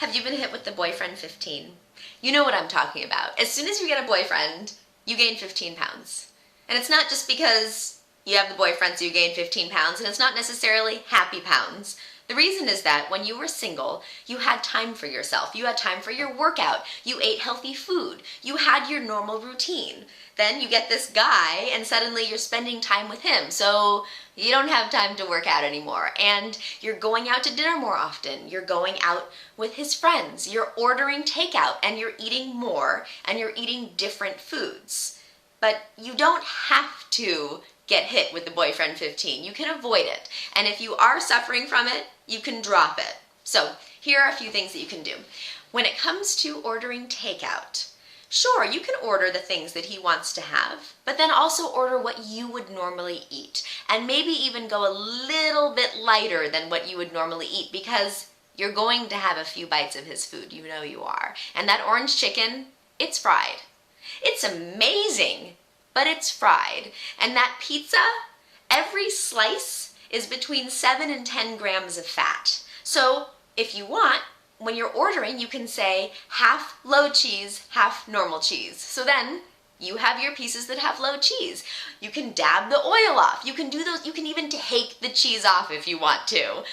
Have you been hit with the boyfriend 15? You know what I'm talking about. As soon as you get a boyfriend, you gain 15 pounds. And it's not just because you have the boyfriend so you gain 15 pounds, and it's not necessarily happy pounds. The reason is that when you were single, you had time for yourself. You had time for your workout. You ate healthy food. You had your normal routine. Then you get this guy and suddenly you're spending time with him. So you don't have time to work out anymore. And you're going out to dinner more often. You're going out with his friends. You're ordering takeout and you're eating more and you're eating different foods. But you don't have to get hit with the boyfriend 15. You can avoid it. And if you are suffering from it, you can drop it. So here are a few things that you can do. When it comes to ordering takeout, sure, you can order the things that he wants to have, but then also order what you would normally eat. And maybe even go a little bit lighter than what you would normally eat, because you're going to have a few bites of his food, you know you are. And that orange chicken, it's fried. It's amazing, but it's fried. And that pizza, every slice is between 7 and 10 grams of fat. So if you want, when you're ordering, you can say half low cheese, half normal cheese. So then you have your pieces that have low cheese. You can dab the oil off. You can do those. You can even take the cheese off if you want to.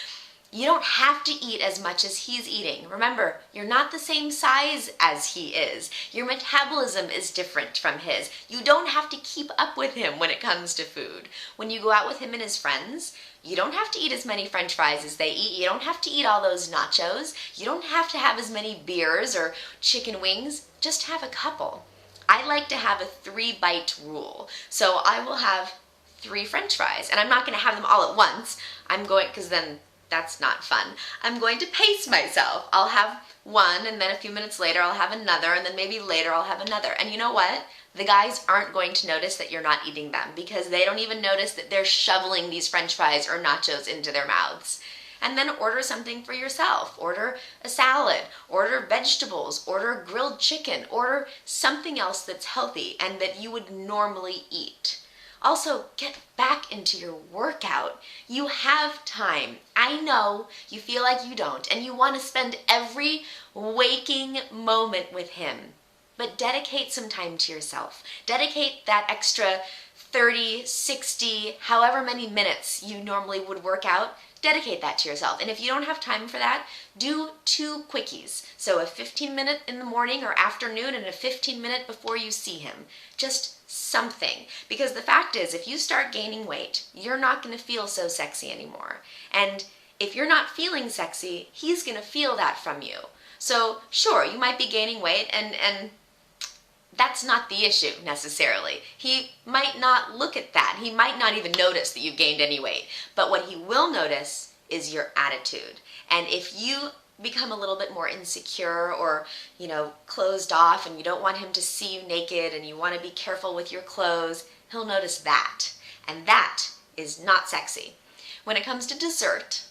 You don't have to eat as much as he's eating. Remember, you're not the same size as he is. Your metabolism is different from his. You don't have to keep up with him when it comes to food. When you go out with him and his friends, you don't have to eat as many French fries as they eat. You don't have to eat all those nachos. You don't have to have as many beers or chicken wings. Just have a couple. I like to have a 3-bite rule. So I will have 3 French fries, and I'm not going to have them all at once. Because then that's not fun. I'm going to pace myself. I'll have one, and then a few minutes later I'll have another, and then maybe later I'll have another. And you know what? The guys aren't going to notice that you're not eating them, because they don't even notice that they're shoveling these French fries or nachos into their mouths. And then order something for yourself. Order a salad, order vegetables, order grilled chicken, order something else that's healthy and that you would normally eat. Also, get back into your workout. You have time. I know you feel like you don't, and you want to spend every waking moment with him. But dedicate some time to yourself. Dedicate that extra 30, 60, however many minutes you normally would work out. Dedicate that to yourself. And if you don't have time for that, do 2 quickies. So a 15-minute in the morning or afternoon and a 15-minute before you see him. Just something. Because the fact is, if you start gaining weight, you're not going to feel so sexy anymore. And if you're not feeling sexy, he's going to feel that from you. So sure, you might be gaining weight, and that's not the issue necessarily. He might not look at that. He might not even notice that you've gained any weight. But what he will notice is your attitude. And if you become a little bit more insecure or, closed off, and you don't want him to see you naked, and you want to be careful with your clothes, he'll notice that. And that is not sexy. When it comes to dessert,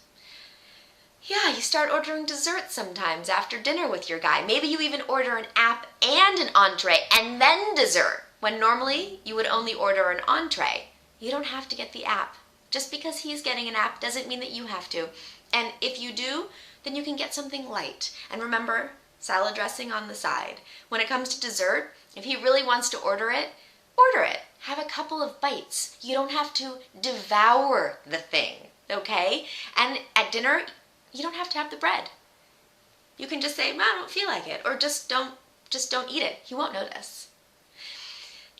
yeah, you start ordering dessert sometimes after dinner with your guy. Maybe you even order an app and an entree and then dessert, when normally you would only order an entree. You don't have to get the app. Just because he's getting an app doesn't mean that you have to. And if you do, then you can get something light. And remember, salad dressing on the side. When it comes to dessert, if he really wants to order it, order it. Have a couple of bites. You don't have to devour the thing, okay? And at dinner, you don't have to have the bread. You can just say, I don't feel like it, or just don't eat it. He won't notice.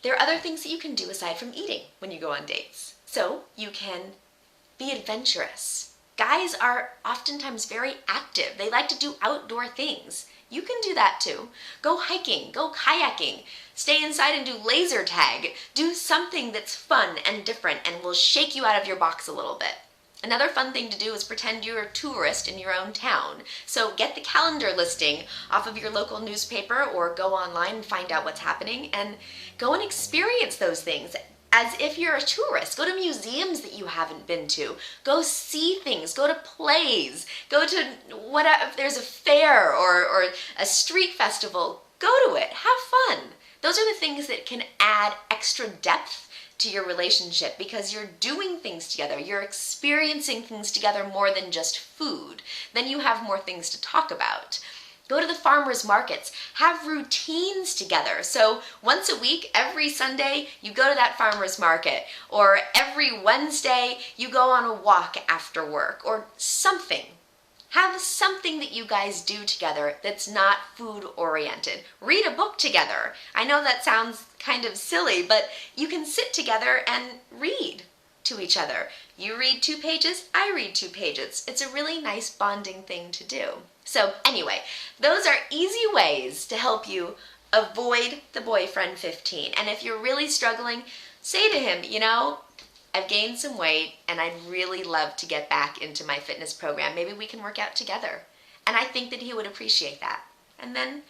There are other things that you can do aside from eating when you go on dates. So you can be adventurous. Guys are oftentimes very active. They like to do outdoor things. You can do that too. Go hiking, go kayaking, stay inside and do laser tag. Do something that's fun and different and will shake you out of your box a little bit. Another fun thing to do is pretend you're a tourist in your own town. So get the calendar listing off of your local newspaper or go online and find out what's happening and go and experience those things as if you're a tourist. Go to museums that you haven't been to. Go see things. Go to plays. Go to whatever, if there's a fair or a street festival, go to it. Have fun. Those are the things that can add extra depth to your relationship because you're doing things together. You're experiencing things together more than just food. Then you have more things to talk about. Go to the farmers markets. Have routines together. So once a week, every Sunday, you go to that farmers market. Or every Wednesday, you go on a walk after work. Or something. Have something that you guys do together that's not food oriented. Read a book together. I know that sounds kind of silly, but you can sit together and read to each other. You read 2 pages, I read 2 pages. It's a really nice bonding thing to do. So anyway, those are easy ways to help you avoid the boyfriend 15. And if you're really struggling, say to him, you know, I've gained some weight and I'd really love to get back into my fitness program. Maybe we can work out together. And I think that he would appreciate that. And then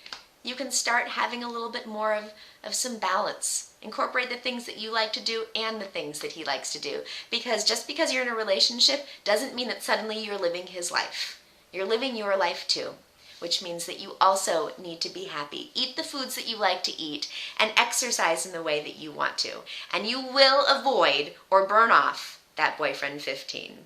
you can start having a little bit more of some balance. Incorporate the things that you like to do and the things that he likes to do. Because just because you're in a relationship doesn't mean that suddenly you're living his life. You're living your life too, which means that you also need to be happy. Eat the foods that you like to eat and exercise in the way that you want to. And you will avoid or burn off that boyfriend 15.